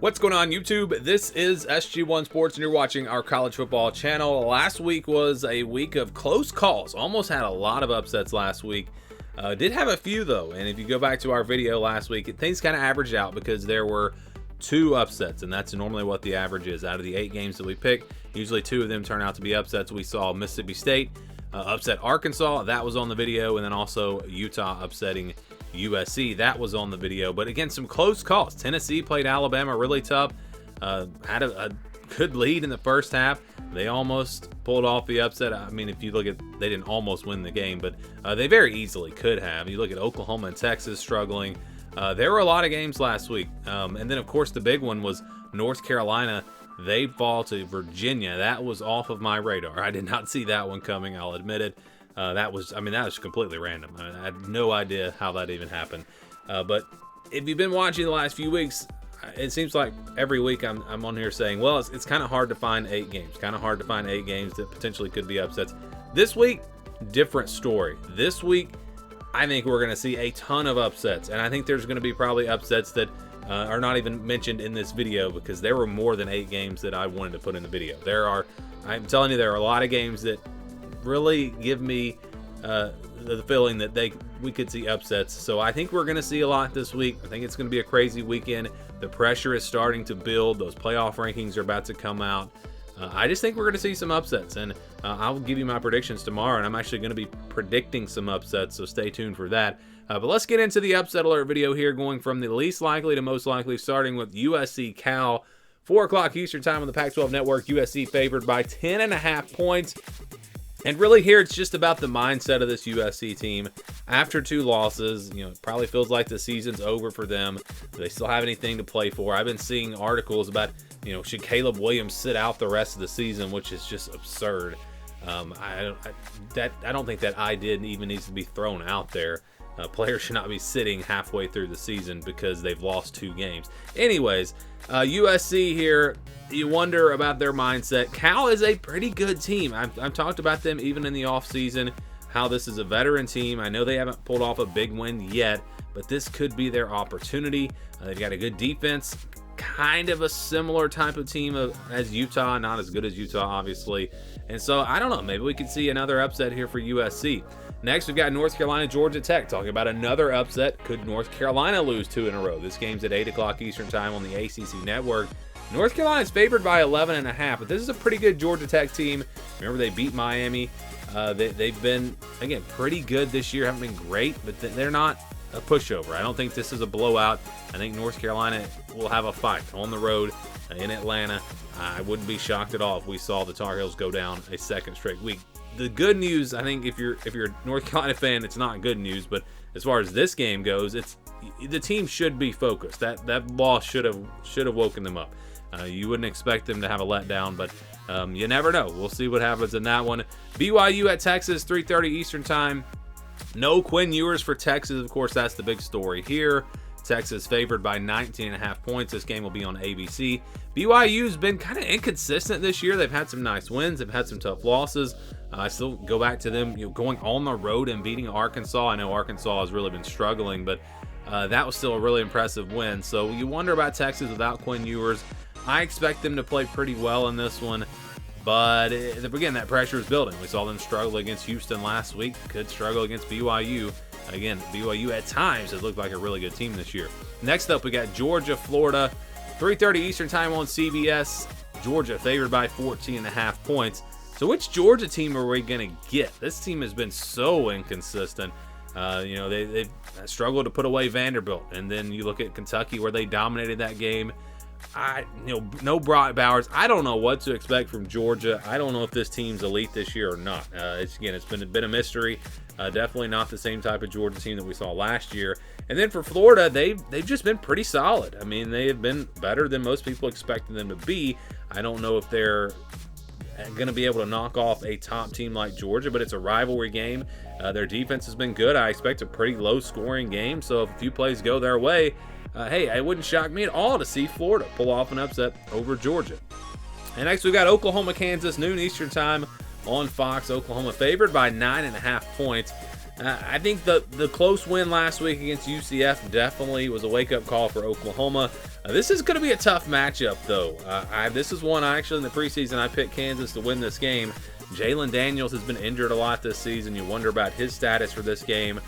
What's going on, YouTube? This is SG1 Sports, and you're watching our college football channel. Last week was a week of close calls. Almost had a lot of upsets last week. Did have a few, though, and if you go back to our video last week, things kind of averaged out because there were 2 upsets, and that's normally what the average is. Out of the 8 games that we pick, usually 2 of them turn out to be upsets. We saw Mississippi State upset Arkansas. That was on the video, and then also Utah upsetting USC. That was on the video. But again, some close calls. Tennessee played Alabama really tough. Had a good lead in the first half. They almost pulled off the upset. I mean, if you look at, they didn't almost win the game, but they very easily could have. You look at Oklahoma and Texas struggling. There were a lot of games last week. And then, of course, the big one was North Carolina. They fall to Virginia. That was off of my radar. I did not see that one coming, I'll admit it. That was completely random. I had no idea how that even happened. But if you've been watching the last few weeks, it seems like every week I'm on here saying, well, it's kind of hard to find 8 games. Kind of hard to find 8 games that potentially could be upsets. This week, different story. This week, I think we're going to see a ton of upsets. And I think there's going to be probably upsets that are not even mentioned in this video because there were more than 8 games that I wanted to put in the video. I'm telling you, there are a lot of games that really give me the feeling that we could see upsets. So I think we're going to see a lot this week. I think it's going to be a crazy weekend. The pressure is starting to build. Those playoff rankings are about to come out. I just think we're going to see some upsets, and I'll give you my predictions tomorrow, and I'm actually going to be predicting some upsets, so stay tuned for that. But let's get into the upset alert video here, going from the least likely to most likely, starting with USC Cal. 4 o'clock Eastern time on the Pac-12 Network. USC favored by 10.5 points. And really here, it's just about the mindset of this USC team. After 2 losses, it probably feels like the season's over for them. Do they still have anything to play for? I've been seeing articles about, should Caleb Williams sit out the rest of the season, which is just absurd. I don't think that idea even needs to be thrown out there. Players should not be sitting halfway through the season because they've lost 2 games. Anyways, USC here, you wonder about their mindset. Cal is a pretty good team. I've talked about them even in the offseason, how this is a veteran team. I know they haven't pulled off a big win yet, but this could be their opportunity. They've got a good defense, kind of a similar type of team as Utah, not as good as Utah, obviously. And so, I don't know, maybe we could see another upset here for USC. Next, we've got North Carolina, Georgia Tech. Talking about another upset. Could North Carolina lose 2 in a row? This game's at 8 o'clock Eastern time on the ACC Network. North Carolina is favored by 11.5, but this is a pretty good Georgia Tech team. Remember, they beat Miami. They've been, again, pretty good this year. Haven't been great, but they're not a pushover. I don't think this is a blowout. I think North Carolina will have a fight on the road in Atlanta. I wouldn't be shocked at all if we saw the Tar Heels go down a second straight week. The good news, I think, if you're a North Carolina fan, it's not good news, but as far as this game goes, the team should be focused. That loss should have woken them up. You wouldn't expect them to have a letdown, but you never know. We'll see what happens in that one. BYU at Texas, 3:30 Eastern time. No Quinn Ewers for Texas. Of course, that's the big story here. Texas favored by 19.5 points. This game will be on ABC. BYU's been kind of inconsistent this year. They've had some nice wins. They've had some tough losses. I still go back to them going on the road and beating Arkansas. I know Arkansas has really been struggling, but that was still a really impressive win. So you wonder about Texas without Quinn Ewers. I expect them to play pretty well in this one. But again, that pressure is building. We saw them struggle against Houston last week. Could struggle against BYU. Again, BYU at times has looked like a really good team this year. Next up, we got Georgia, Florida. 3:30 Eastern time on CBS. Georgia favored by 14.5 points. So which Georgia team are we going to get? This team has been so inconsistent. They've struggled to put away Vanderbilt. And then you look at Kentucky where they dominated that game. No Brock Bowers. I don't know what to expect from Georgia. I don't know if this team's elite this year or not. It's been a mystery. Definitely not the same type of Georgia team that we saw last year. And then for Florida, they've just been pretty solid. I mean, they have been better than most people expected them to be. I don't know if they're going to be able to knock off a top team like Georgia, but it's a rivalry game. Their defense has been good. I expect a pretty low-scoring game. So if a few plays go their way, hey, it wouldn't shock me at all to see Florida pull off an upset over Georgia. And next, we've got Oklahoma, Kansas, noon Eastern time on Fox. Oklahoma favored by 9.5 points. I think the close win last week against UCF definitely was a wake-up call for Oklahoma. This is going to be a tough matchup, though. This is one actually in the preseason I picked Kansas to win this game. Jalen Daniels has been injured a lot this season. You wonder about his status for this game.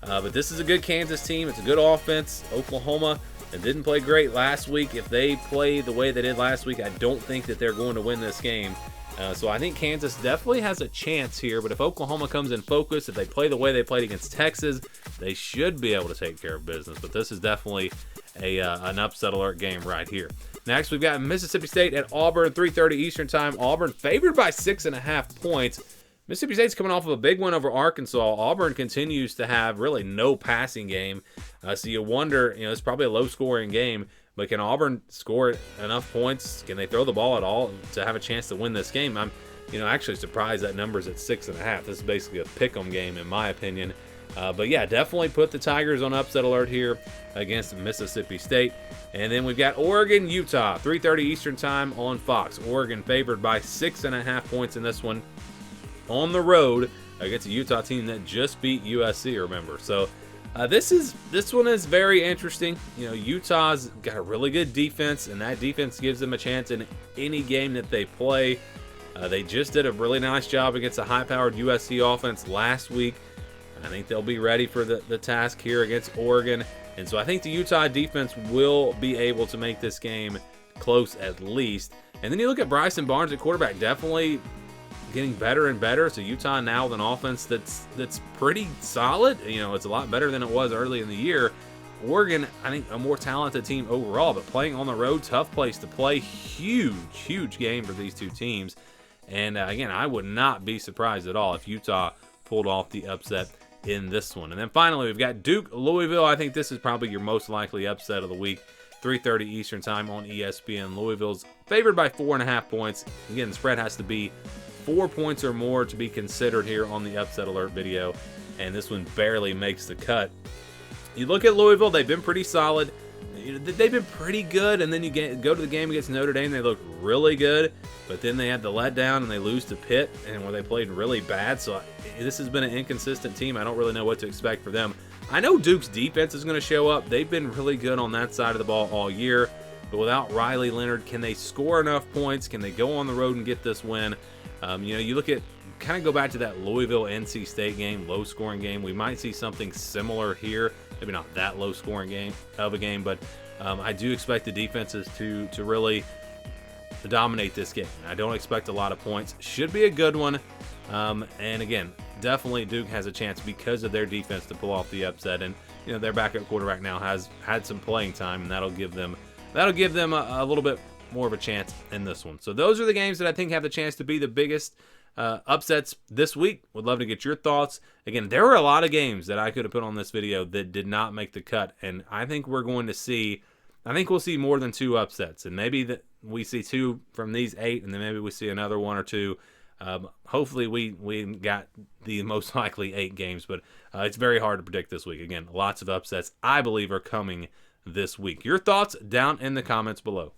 But this is a good Kansas team. It's a good offense. Oklahoma didn't play great last week. If they play the way they did last week, I don't think that they're going to win this game. So I think Kansas definitely has a chance here, but if Oklahoma comes in focus, if they play the way they played against Texas, they should be able to take care of business. But this is definitely an upset alert game right here. Next, we've got Mississippi State at Auburn, 3:30 Eastern Time. Auburn favored by 6.5 points. Mississippi State's coming off of a big win over Arkansas. Auburn continues to have really no passing game. So you wonder, it's probably a low-scoring game. But can Auburn score enough points? Can they throw the ball at all to have a chance to win this game? I'm, actually surprised that number's at 6.5. This is basically a pick'em game, in my opinion. But yeah, definitely put the Tigers on upset alert here against Mississippi State. And then we've got Oregon, Utah, 3:30 Eastern Time on Fox. Oregon favored by 6.5 points in this one on the road against a Utah team that just beat USC, remember. So this one is very interesting. Utah's got a really good defense, and that defense gives them a chance in any game that they play. They just did a really nice job against a high-powered USC offense last week. I think they'll be ready for the task here against Oregon. And so I think the Utah defense will be able to make this game close at least. And then you look at Bryson Barnes at quarterback, definitely getting better and better. So Utah now with an offense that's pretty solid. It's a lot better than it was early in the year. Oregon, I think, a more talented team overall, but playing on the road, tough place to play. Huge game for these two teams. And again, I would not be surprised at all if Utah pulled off the upset in this one. And then finally, we've got Duke, Louisville. I think this is probably your most likely upset of the week. 3:30 Eastern Time on ESPN. Louisville's favored by 4.5 points. Again, the spread has to be 4 points or more to be considered here on the upset alert video, and this one barely makes the cut. You look at Louisville, they've been pretty solid. They've been pretty good, and then you go to the game against Notre Dame, they look really good, but then they had the letdown and they lose to Pitt, and where they played really bad. So this has been an inconsistent team. I don't really know what to expect for them. I know Duke's defense is going to show up. They've been really good on that side of the ball all year, but without Riley Leonard, can they score enough points? Can they go on the road and get this win? You look at, kind of go back to that Louisville-NC State game, low-scoring game. We might see something similar here. Maybe not that low-scoring game, but I do expect the defenses to really dominate this game. I don't expect a lot of points. Should be a good one. And again, definitely Duke has a chance because of their defense to pull off the upset. And their backup quarterback now has had some playing time, and that'll give them a little bit more of a chance in this one. So those are the games that I think have the chance to be the biggest upsets this week. Would love to get your thoughts. Again, there were a lot of games that I could have put on this video that did not make the cut, and I think we'll see more than 2 upsets, and maybe that we see 2 from these 8, and then maybe we see another 1 or 2. Hopefully we got the most likely 8 games, but it's very hard to predict this week. Again, lots of upsets I believe are coming this week. Your thoughts down in the comments below.